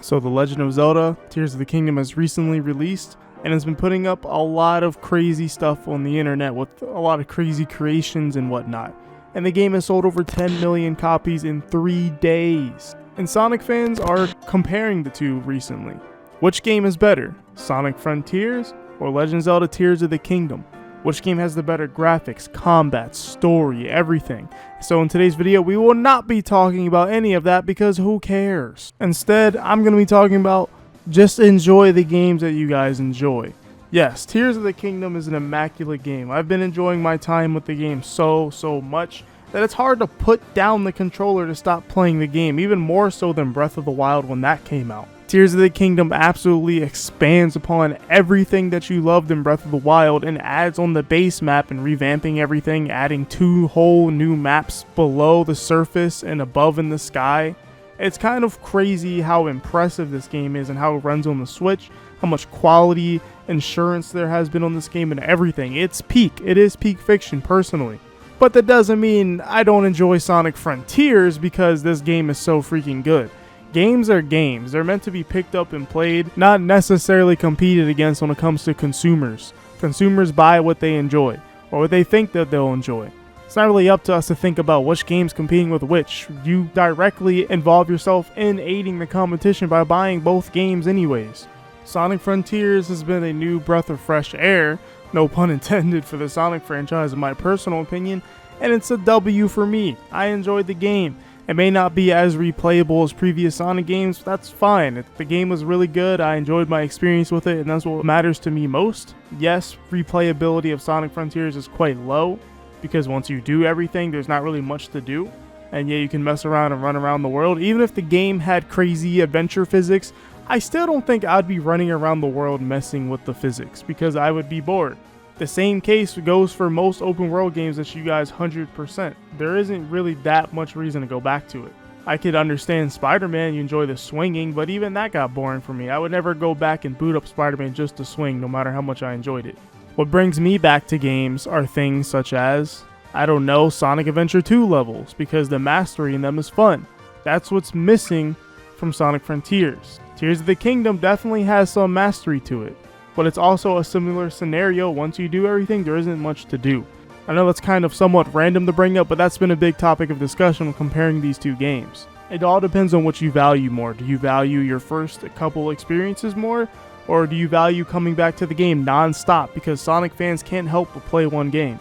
So The Legend of Zelda Tears of the Kingdom has recently released and has been putting up a lot of crazy stuff on the internet with a lot of crazy creations and whatnot. And the game has sold over 10 million copies in 3 days. And Sonic fans are comparing the two recently. Which game is better, Sonic Frontiers or Legend of Zelda Tears of the Kingdom? Which game has the better graphics, combat, story, everything? So in today's video, we will not be talking about any of that because who cares? Instead, I'm going to be talking about just enjoy the games that you guys enjoy. Yes, Tears of the Kingdom is an immaculate game. I've been enjoying my time with the game so much that it's hard to put down the controller to stop playing the game, even more so than Breath of the Wild when that came out. Tears of the Kingdom absolutely expands upon everything that you loved in Breath of the Wild and adds on the base map and revamping everything, adding 2 whole new maps below the surface and above in the sky. It's kind of crazy how impressive this game is and how it runs on the Switch, how much quality assurance there has been on this game and everything. It's peak. It is peak fiction personally. But that doesn't mean I don't enjoy Sonic Frontiers because this game is so freaking good. Games are games. They're meant to be picked up and played, not necessarily competed against when it comes to consumers. Consumers buy what they enjoy, or what they think that they'll enjoy. It's not really up to us to think about which game's competing with which. You directly involve yourself in aiding the competition by buying both games anyways. Sonic Frontiers has been a new breath of fresh air, no pun intended, for the Sonic franchise in my personal opinion, and it's a W for me. I enjoyed the game. It may not be as replayable as previous Sonic games, but that's fine. The game was really good, I enjoyed my experience with it, and that's what matters to me most. Yes, replayability of Sonic Frontiers is quite low, because once you do everything, there's not really much to do. And yeah, you can mess around and run around the world. Even if the game had crazy adventure physics, I still don't think I'd be running around the world messing with the physics, because I would be bored. The same case goes for most open world games that you guys 100%. There isn't really that much reason to go back to it. I could understand Spider-Man, you enjoy the swinging, but even that got boring for me. I would never go back and boot up Spider-Man just to swing, no matter how much I enjoyed it. What brings me back to games are things such as, I don't know, Sonic Adventure 2 levels, because the mastery in them is fun. That's what's missing from Sonic Frontiers. Tears of the Kingdom definitely has some mastery to it, but it's also a similar scenario. Once you do everything, there isn't much to do. I know that's kind of somewhat random to bring up, but that's been a big topic of discussion when comparing these two games. It all depends on what you value more. Do you value your first couple experiences more, or do you value coming back to the game non-stop, because Sonic fans can't help but play one game?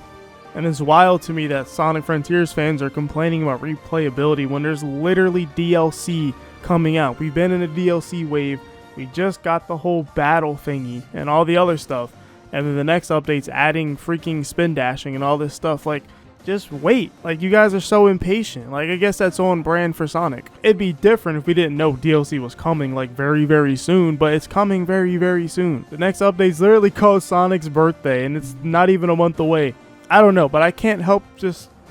And it's wild to me that Sonic Frontiers fans are complaining about replayability when there's literally DLC coming out. We've been in a DLC wave. We just got the whole battle thingy and all the other stuff. And then the next update's adding freaking spin dashing and all this stuff. Like, just wait. Like, you guys are so impatient. Like, I guess that's on brand for Sonic. It'd be different if we didn't know DLC was coming, like, very soon. But it's coming very soon. The next update's literally called Sonic's birthday. And it's not even a month away. I don't know. But I can't help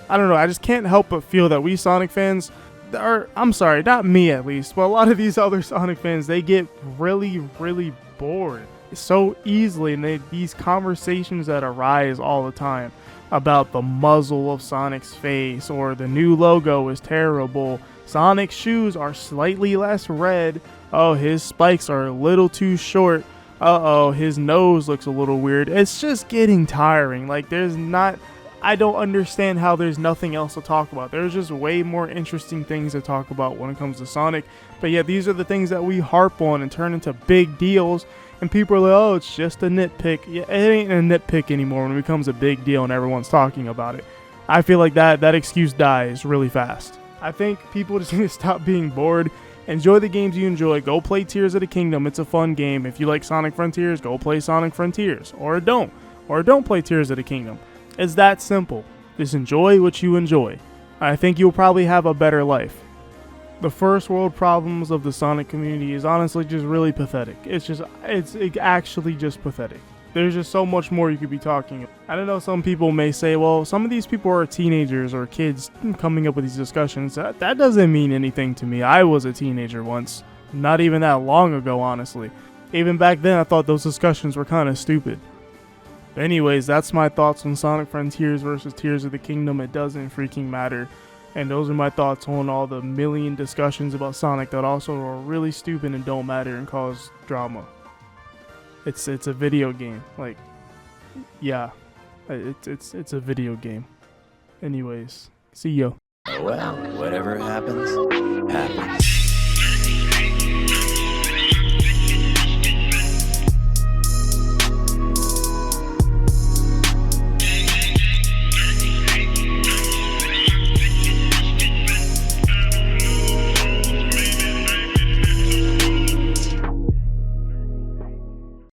I just can't help but feel that we Sonic fans... I'm sorry, not me at least, but a lot of these other Sonic fans, they get really bored so easily, and these conversations that arise all the time about the muzzle of Sonic's face, or the new logo is terrible, Sonic's shoes are slightly less red, oh, his spikes are a little too short, uh-oh, his nose looks a little weird. It's just getting tiring. Like, I don't understand how there's nothing else to talk about. There's just way more interesting things to talk about when it comes to Sonic. But yeah, these are the things that we harp on and turn into big deals. And people are like, oh, it's just a nitpick. Yeah, it ain't a nitpick anymore when it becomes a big deal and everyone's talking about it. I feel like that excuse dies really fast. I think people just need to stop being bored. Enjoy the games you enjoy. Go play Tears of the Kingdom. It's a fun game. If you like Sonic Frontiers, go play Sonic Frontiers. Or don't. Or don't play Tears of the Kingdom. It's that simple. Just enjoy what you enjoy. I think you'll probably have a better life. The first world problems of the Sonic community is honestly just really pathetic. It's actually just pathetic. There's just so much more you could be talking about. I don't know, some people may say, well, some of these people are teenagers or kids coming up with these discussions. That doesn't mean anything to me. I was a teenager once. Not even that long ago, honestly. Even back then, I thought those discussions were kind of stupid. But anyways, that's my thoughts on Sonic Frontiers versus Tears of the Kingdom. It doesn't freaking matter. And those are my thoughts on all the million discussions about Sonic that also are really stupid and don't matter and cause drama. It's a video game. Like, yeah, it's a video game. Anyways, see ya. Oh well, whatever happens, happens.